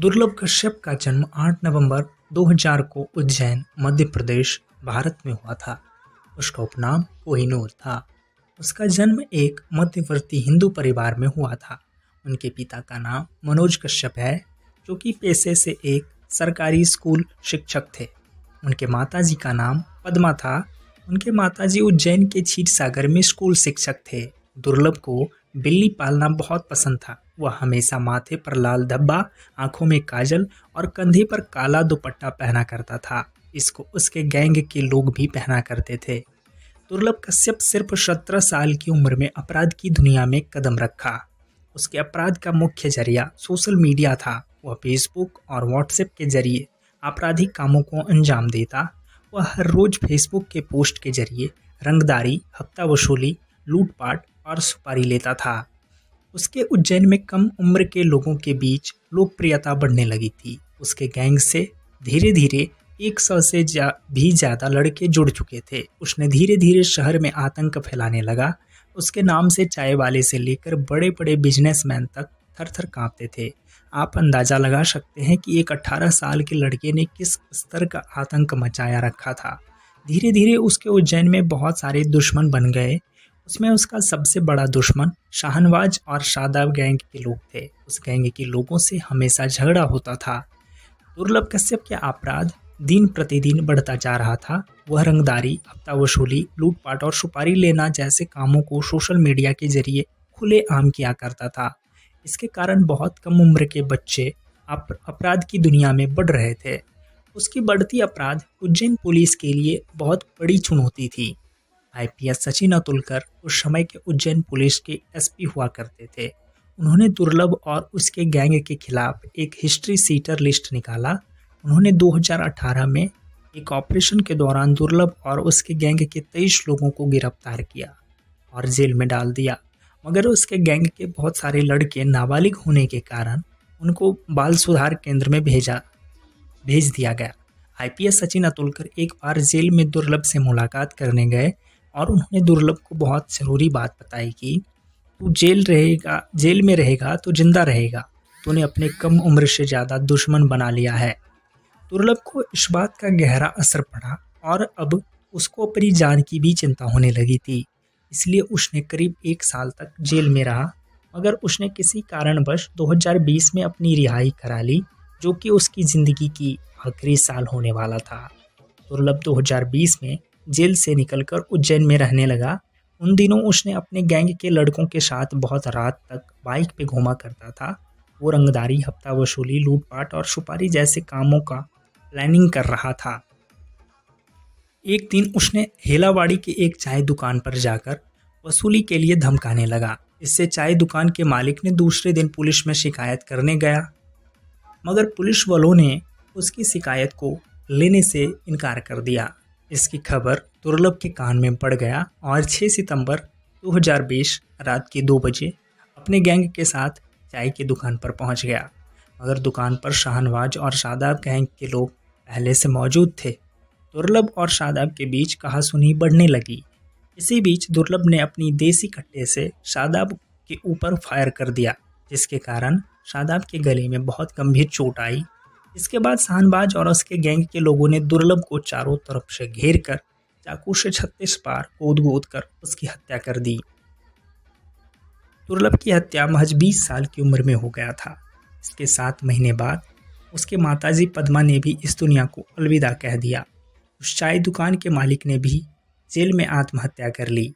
दुर्लभ कश्यप का जन्म 8 नवंबर 2000 को उज्जैन, मध्य प्रदेश, भारत में हुआ था। उसका उपनाम कोहिनूर था। उसका जन्म एक मध्यवर्ती हिंदू परिवार में हुआ था। उनके पिता का नाम मनोज कश्यप है, जो कि पेशे से एक सरकारी स्कूल शिक्षक थे। उनके माताजी का नाम पद्मा था। उनके माताजी उज्जैन के क्षीरसागर में स्कूल शिक्षक थे। दुर्लभ को बिल्ली पालना बहुत पसंद था। वह हमेशा माथे पर लाल धब्बा, आंखों में काजल और कंधे पर काला दुपट्टा पहना करता था। इसको उसके गैंग के लोग भी पहना करते थे। दुर्लभ कश्यप सिर्फ 17 साल की उम्र में अपराध की दुनिया में कदम रखा। उसके अपराध का मुख्य जरिया सोशल मीडिया था। वह फेसबुक और व्हाट्सएप के जरिए आपराधिक कामों को अंजाम देता। वह हर रोज फेसबुक के पोस्ट के जरिए रंगदारी, हफ्ता वसूली, लूटपाट और सुपारी लेता था। उसके उज्जैन में कम उम्र के लोगों के बीच लोकप्रियता बढ़ने लगी थी। उसके गैंग से धीरे धीरे 100 से भी ज़्यादा लड़के जुड़ चुके थे। उसने धीरे धीरे शहर में आतंक फैलाने लगा। उसके नाम से चाय वाले से लेकर बड़े बड़े बिजनेसमैन तक थर थर काँपते थे। आप अंदाज़ा लगा सकते हैं कि एक 18 साल के लड़के ने किस स्तर का आतंक मचाया रखा था। धीरे धीरे उसके उज्जैन में बहुत सारे दुश्मन बन गए। उसमें उसका सबसे बड़ा दुश्मन शाहनवाज और शादाब गैंग के लोग थे। उस गैंग के लोगों से हमेशा झगड़ा होता था। दुर्लभ कश्यप के अपराध दिन प्रतिदिन बढ़ता जा रहा था। वह रंगदारी, हफ्ता वसूली, लूटपाट और सुपारी लेना जैसे कामों को सोशल मीडिया के जरिए खुलेआम किया करता था। इसके कारण बहुत कम उम्र के बच्चे अपराध की दुनिया में बढ़ रहे थे। उसकी बढ़ती अपराध उज्जैन पुलिस के लिए बहुत बड़ी चुनौती थी। आईपीएस सचिन अतुलकर उस समय के उज्जैन पुलिस के एसपी हुआ करते थे। उन्होंने दुर्लभ और उसके गैंग के खिलाफ एक हिस्ट्री सीटर लिस्ट निकाला। उन्होंने 2018 में एक ऑपरेशन के दौरान दुर्लभ और उसके गैंग के 23 लोगों को गिरफ्तार किया और जेल में डाल दिया। मगर उसके गैंग के बहुत सारे लड़के नाबालिग होने के कारण उनको बाल सुधार केंद्र में भेज दिया गया। आईपीएस सचिन अतुलकर एक बार जेल में दुर्लभ से मुलाकात करने गए और उन्होंने दुर्लभ को बहुत ज़रूरी बात बताई कि तू जेल में रहेगा तो जिंदा रहेगा। तूने अपने कम उम्र से ज़्यादा दुश्मन बना लिया है। दुर्लभ को इस बात का गहरा असर पड़ा और अब उसको अपनी जान की भी चिंता होने लगी थी। इसलिए उसने करीब 1 साल तक जेल में रहा। मगर उसने किसी कारणवश 2020 में अपनी रिहाई करा ली, जो कि उसकी ज़िंदगी की आखिरी साल होने वाला था। दुर्लभ 2020 में जेल से निकलकर उज्जैन में रहने लगा। उन दिनों उसने अपने गैंग के लड़कों के साथ बहुत रात तक बाइक पे घूमा करता था। वो रंगदारी, हफ्ता वसूली, लूटपाट और सुपारी जैसे कामों का प्लानिंग कर रहा था। एक दिन उसने हेलावाड़ी के एक चाय दुकान पर जाकर वसूली के लिए धमकाने लगा। इससे चाय दुकान के मालिक ने दूसरे दिन पुलिस में शिकायत करने गया, मगर पुलिस वालों ने उसकी शिकायत को लेने से इनकार कर दिया। इसकी खबर दुर्लभ के कान में पड़ गया और 6 सितंबर 2020 रात के 2 बजे अपने गैंग के साथ चाय की दुकान पर पहुंच गया। मगर दुकान पर शाहनवाज और शादाब गैंग के लोग पहले से मौजूद थे। दुर्लभ और शादाब के बीच कहासुनी बढ़ने लगी। इसी बीच दुर्लभ ने अपनी देसी कट्टे से शादाब के ऊपर फायर कर दिया, जिसके कारण शादाब के गले में बहुत गंभीर चोट आई। इसके बाद शाहनवाज और उसके गैंग के लोगों ने दुर्लभ को चारों तरफ से घेर कर चाकू से 36 बार कूद कर उसकी हत्या कर दी। दुर्लभ की हत्या महज 20 साल की उम्र में हो गया था। इसके 7 महीने बाद उसके माताजी पद्मा ने भी इस दुनिया को अलविदा कह दिया। उस चाय दुकान के मालिक ने भी जेल में आत्महत्या कर ली।